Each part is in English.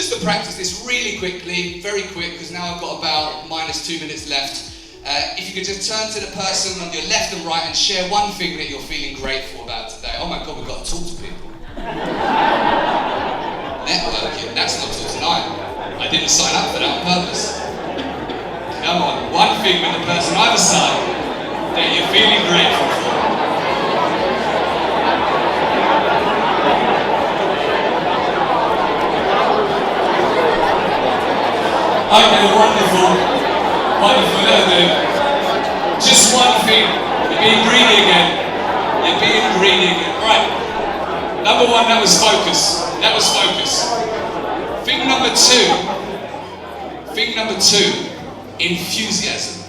just to practice this really quickly, very quick, because now I've got about -2 minutes left. If you could just turn to the person on your left and right and share one thing that you're feeling grateful about today. Oh my God, we've got to talk to people. Networking, that's not till tonight. I didn't sign up for that on purpose. Come on, one thing with the person either side that you're feeling grateful for. Okay, wonderful. Wonderful, that'll do. Just one thing. You're being greedy again. You're being greedy again. Right. Number one, that was focus. That was focus. Thing number two, enthusiasm.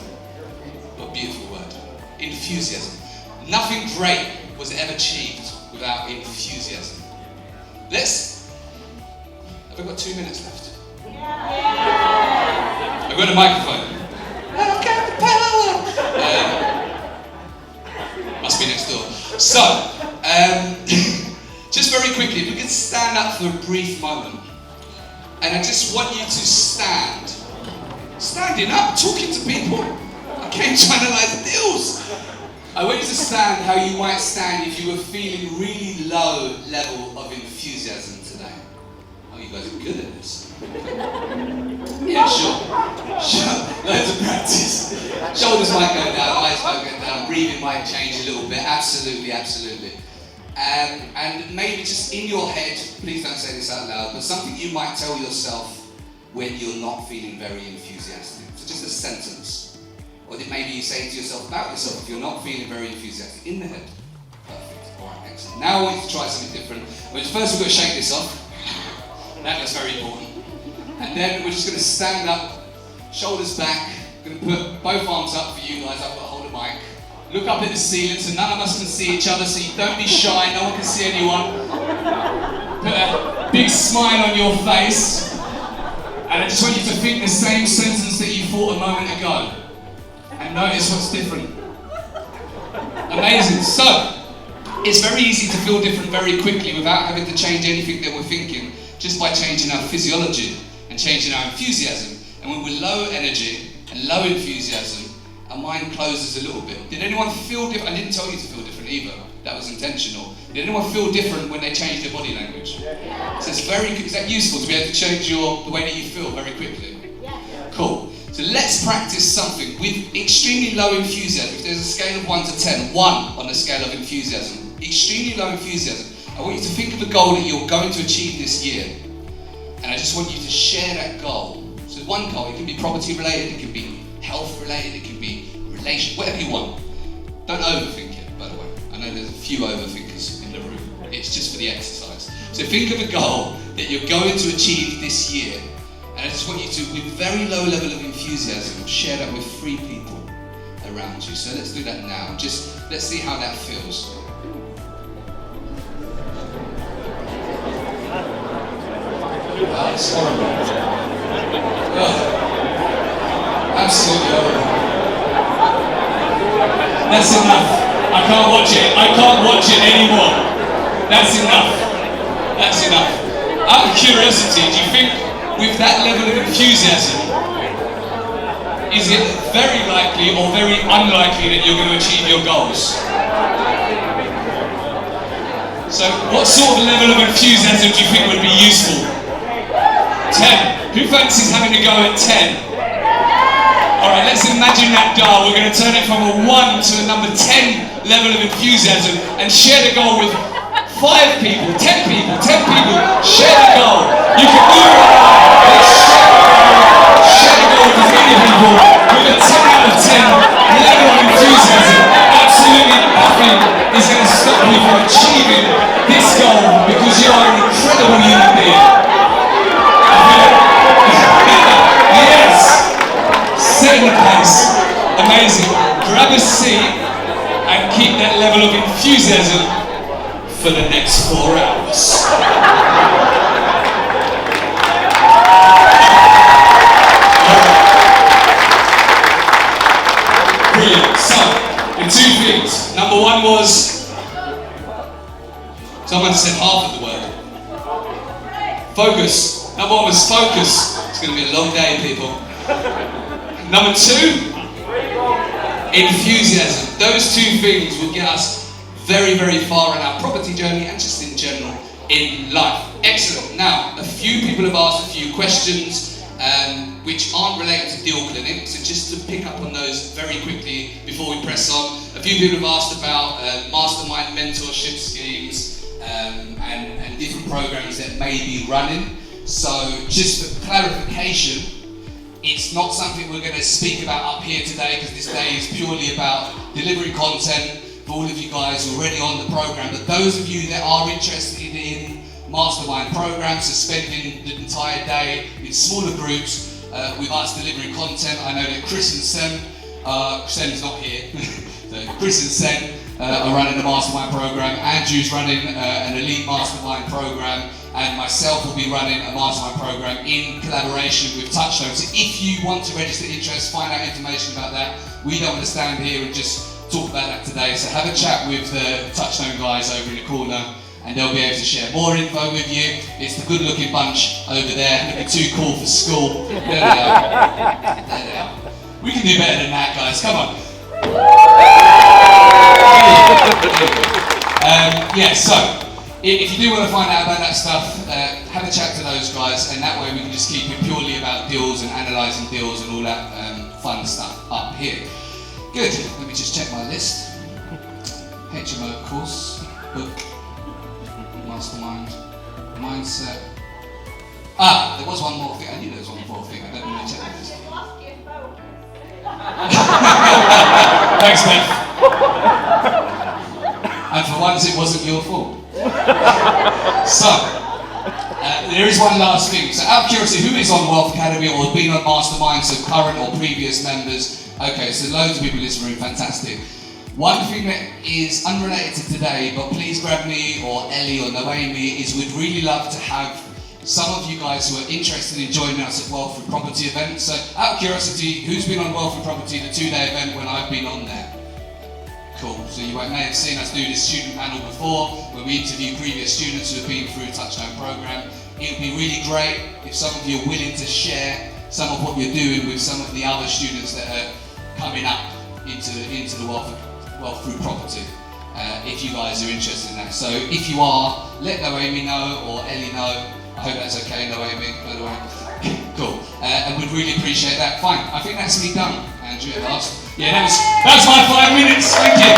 What a beautiful word. Enthusiasm. Nothing great was ever achieved without enthusiasm. Have I got 2 minutes left? I've got a microphone. I've got the power! Must be next door. So, just very quickly, if we could stand up for a brief moment. And I just want you to stand. Standing up, talking to people. I came to analyse deals. I want you to stand how you might stand if you were feeling really low level of enthusiasm today. Oh, you guys are good at this. Yeah, sure. Loads of practice. Shoulders might go down, eyes might go down, breathing might change a little bit. Absolutely, absolutely. And maybe just in your head, please don't say this out loud, but something you might tell yourself when you're not feeling very enthusiastic. So just a sentence. Or maybe you say to yourself about yourself if you're not feeling very enthusiastic. In the head. Perfect. All right, excellent. Now I want you to try something different. First we've got to shake this off. That's very important. And then we're just going to stand up, shoulders back. Going to put both arms up for you guys. I've got to hold a mic. Look up at the ceiling so none of us can see each other, so you don't be shy, no one can see anyone. Put a big smile on your face. And I just want you to think the same sentence that you thought a moment ago. And notice what's different. Amazing. So, it's very easy to feel different very quickly without having to change anything that we're thinking, just by changing our physiology and changing our enthusiasm. And when we're low energy and low enthusiasm, our mind closes a little bit. Did anyone feel different? I didn't tell you to feel different either. That was intentional. Did anyone feel different when they changed their body language? So it's is that useful to be able to change the way that you feel very quickly? Cool. So let's practice something with extremely low enthusiasm. If there's a scale of 1 to 10, 1 on the scale of enthusiasm, extremely low enthusiasm, I want you to think of a goal that you're going to achieve this year. And I just want you to share that goal. So one goal, it can be property related, it can be health related, it can be relation, whatever you want. Don't overthink it, by the way. I know there's a few overthinkers in the room. It's just for the exercise. So think of a goal that you're going to achieve this year. And I just want you to, with very low level of enthusiasm, share that with 3 people around you. So let's do that now. Let's see how that feels. Oh, it's horrible. Oh, absolutely horrible. That's enough. I can't watch it. I can't watch it anymore. That's enough. That's enough. Out of curiosity, do you think with that level of enthusiasm, is it very likely or very unlikely that you're going to achieve your goals? So what sort of level of enthusiasm do you think would be useful? 10. Who fancies having a go at 10? Alright, let's imagine that dial. We're going to turn it from a 1 to a number 10 level of enthusiasm and share the goal with 5 people, 10 people, 10 people. Share the goal. You can do it right now. Share the goal with as many people with a 10 out of 10 level of enthusiasm. Absolutely nothing is going to stop you from achieving this goal because you are an incredible human being. Yes! Setting the pace. Amazing. Grab a seat and keep that level of enthusiasm for the next 4 hours. Brilliant. So, the 2 things. Number 1 was, someone said half of the word. Focus. Number one was focus. It's going to be a long day, people. Number two, enthusiasm. Those two things will get us very, very far on our property journey and just in general in life. Excellent. Now, a few people have asked a few questions which aren't related to Deal Clinic, so just to pick up on those very quickly before we press on. A few people have asked about mastermind mentorship schemes and different programs that may be running. So just for clarification, it's not something we're going to speak about up here today, because this day is purely about delivering content for all of you guys already on the program. But those of you that are interested in mastermind programs, so spending the entire day in smaller groups with us delivering content. I know that Chris and Sen's not here, so Chris and Sen are running a mastermind program, Andrew's running an elite mastermind program, and myself will be running a mastermind program in collaboration with Touchstone. So if you want to register interest, find out information about that. We don't want to stand here and just talk about that today, so have a chat with the Touchstone guys over in the corner, and they'll be able to share more info with you. It's the good-looking bunch over there, looking too cool for school. There they are. There they are. We can do better than that, guys. Come on. Yeah, so if you do want to find out about that stuff, have a chat to those guys, and that way we can just keep it purely about deals and analysing deals and all that fun stuff up here. Good. Let me just check my list. HMO course, book, mastermind, mindset. There was one more thing. I knew there was one more thing. I don't really check this. Thanks, mate. And for once, it wasn't your fault. So, there is one last thing. So, out of curiosity, who is on Wealth Academy or has been on Masterminds, so current or previous members? Okay, so loads of people in this room, fantastic. One thing that is unrelated to today, but please grab me or Ellie or Noemi, is we'd really love to have some of you guys who are interested in joining us at Wealth Through Property events. So out of curiosity, who's been on Wealth Through Property, the 2-day event when I've been on there? Cool, so you may have seen us do this student panel before, where we interview previous students who have been through Touchstone program. It would be really great if some of you are willing to share some of what you're doing with some of the other students that are coming up into the Wealth Through Property, if you guys are interested in that. So if you are, let Noemi know or Ellie know. I hope that's okay, Noemi, by the way. Cool. And we'd really appreciate that. Fine, I think that's me done, Andrew, at last. Yeah, that was my 5 minutes, thank you.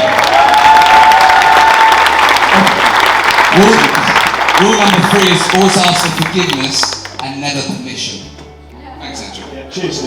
Rule number 3 is always ask for forgiveness and never permission. Thanks, Andrew. Yeah, cheers.